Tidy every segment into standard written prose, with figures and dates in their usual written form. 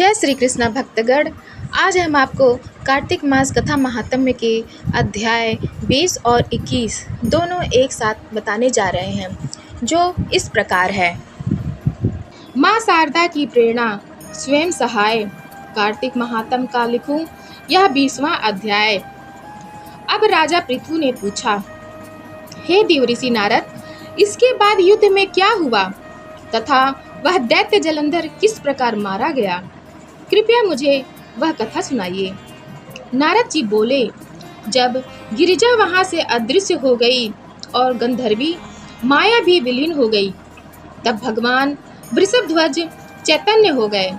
जय श्री कृष्ण भक्तगण। आज हम आपको कार्तिक मास कथा महात्म्य के अध्याय 20 और 21 दोनों एक साथ बताने जा रहे हैं, जो इस प्रकार है। माँ शारदा की प्रेरणा स्वयं सहाय। कार्तिक महात्म्य का लिखूं यह 20वां अध्याय। अब राजा पृथु ने पूछा, हे देवऋषि नारद, इसके बाद युद्ध में क्या हुआ तथा वह दैत्य जलंधर किस प्रकार मारा गया? कृपया मुझे वह कथा सुनाइए। नारद जी बोले, जब गिरिजा वहां से अदृश्य हो गई और गंधर्वी माया भी विलीन हो गई, तब भगवान वृषभध्वज चैतन्य हो गए।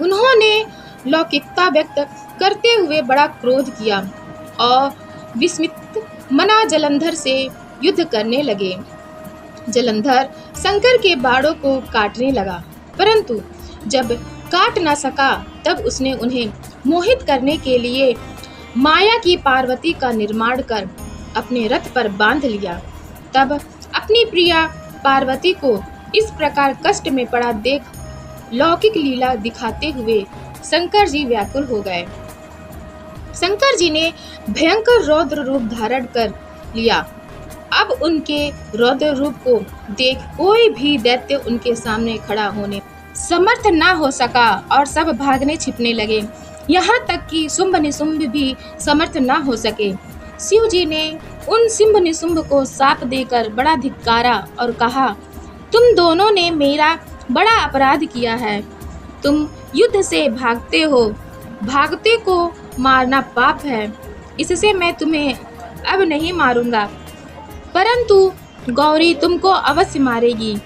उन्होंने लौकिकता व्यक्त करते हुए बड़ा क्रोध किया और विस्मित मना जलंधर से युद्ध करने लगे। जलंधर शंकर के बाणों को काटने लगा, परंतु जब काट न सका तब उसने उन्हें मोहित करने के लिए माया की पार्वती का निर्माण कर अपने रथ पर बांध लिया। तब अपनी प्रिया पार्वती को इस प्रकार कष्ट में पड़ा देख लौकिक लीला दिखाते हुए शंकर जी व्याकुल हो गए। शंकर जी ने भयंकर रौद्र रूप धारण कर लिया। अब उनके रौद्र रूप को देख कोई भी दैत्य उनके सामने खड़ा होने समर्थ न हो सका और सब भागने छिपने लगे। यहाँ तक कि शुंभ निशुंभ भी समर्थ न हो सके। शिव जी ने उन शुंभ निशुंभ को शाप देकर बड़ा धिक्कारा और कहा, तुम दोनों ने मेरा बड़ा अपराध किया है। तुम युद्ध से भागते हो, भागते को मारना पाप है। इससे मैं तुम्हें अब नहीं मारूंगा, परंतु गौरी तुमको अवश्य मारेगी।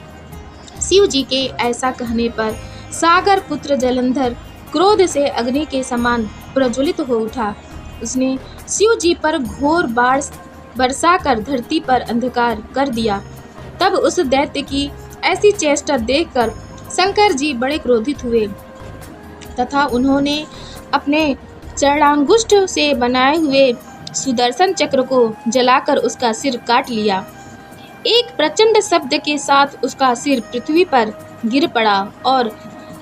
शिव जी के ऐसा कहने पर सागर पुत्र जलंधर क्रोध से अग्नि के समान प्रज्वलित हो उठा। उसने शिव जी पर घोर बाण बरसा कर धरती पर अंधकार कर दिया। तब उस दैत्य की ऐसी चेष्टा देखकर शंकर जी बड़े क्रोधित हुए तथा उन्होंने अपने चरणांगुष्ठ से बनाए हुए सुदर्शन चक्र को जलाकर उसका सिर काट लिया। एक प्रचंड शब्द के साथ उसका सिर पृथ्वी पर गिर पड़ा और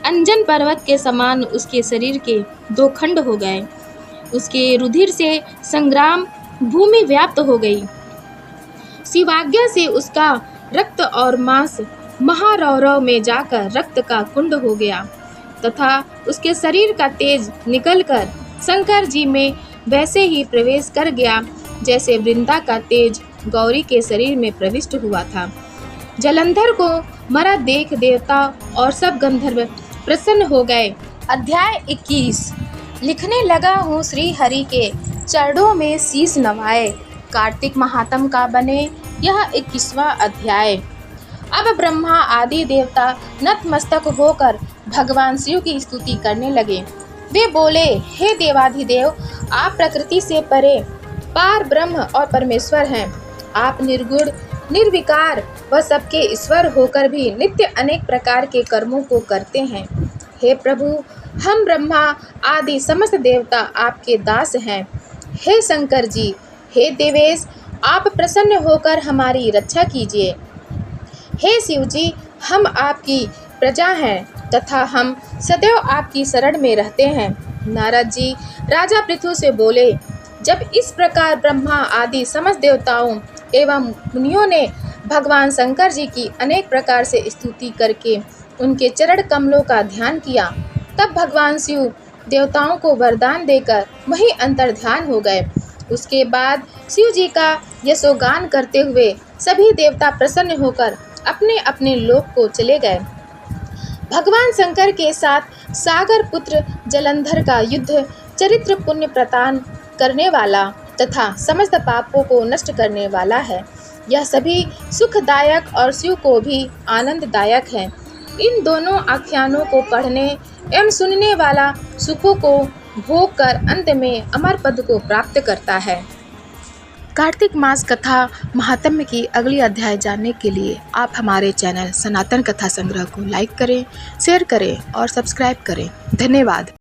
अंजन पर्वत के समान उसके शरीर के दो खंड हो गए। उसके रुधिर से संग्राम भूमि व्याप्त हो गई। शिवाज्ञा से उसका रक्त और मांस महारौरव में जाकर रक्त का कुंड हो गया तथा उसके शरीर का तेज निकलकर शंकर जी में वैसे ही प्रवेश कर गया जैसे वृंदा का तेज गौरी के शरीर में प्रविष्ट हुआ था। जलंधर को मरा देख देवता और सब गंधर्व प्रसन्न हो गए। अध्याय 21। लिखने लगा हूँ श्री हरि के चरणों में शीश नवाए। कार्तिक महात्म्य का बने यह 21वां अध्याय। अब ब्रह्मा आदि देवता नतमस्तक होकर भगवान शिव की स्तुति करने लगे। वे बोले, हे देवाधिदेव, आप प्रकृति से परे पार ब्रह्म और परमेश्वर हैं। आप निर्गुण निर्विकार व सबके ईश्वर होकर भी नित्य अनेक प्रकार के कर्मों को करते हैं। हे प्रभु, हम ब्रह्मा आदि समस्त देवता आपके दास हैं। हे शंकर जी, हे देवेश, आप प्रसन्न होकर हमारी रक्षा कीजिए। हे शिव जी, हम आपकी प्रजा हैं तथा हम सदैव आपकी शरण में रहते हैं। नारद जी राजा पृथु से बोले, जब इस प्रकार ब्रह्मा आदि समस्त देवताओं एवं मुनियों ने भगवान शंकर जी की अनेक प्रकार से स्तुति करके उनके चरण कमलों का ध्यान किया, तब भगवान शिव देवताओं को वरदान देकर वहीं अंतर्ध्यान हो गए। उसके बाद शिव जी का यशोगान करते हुए सभी देवता प्रसन्न होकर अपने अपने लोक को चले गए। भगवान शंकर के साथ सागर पुत्र जलंधर का युद्ध चरित्र पुण्य प्रदान करने वाला तथा समस्त पापों को नष्ट करने वाला है। यह सभी सुखदायक और शिव को भी आनंददायक है। इन दोनों आख्यानों को पढ़ने एवं सुनने वाला सुखों को भोग कर अंत में अमर पद को प्राप्त करता है। कार्तिक मास कथा महात्म्य की अगली अध्याय जानने के लिए आप हमारे चैनल सनातन कथा संग्रह को लाइक करें, शेयर करें और सब्सक्राइब करें। धन्यवाद।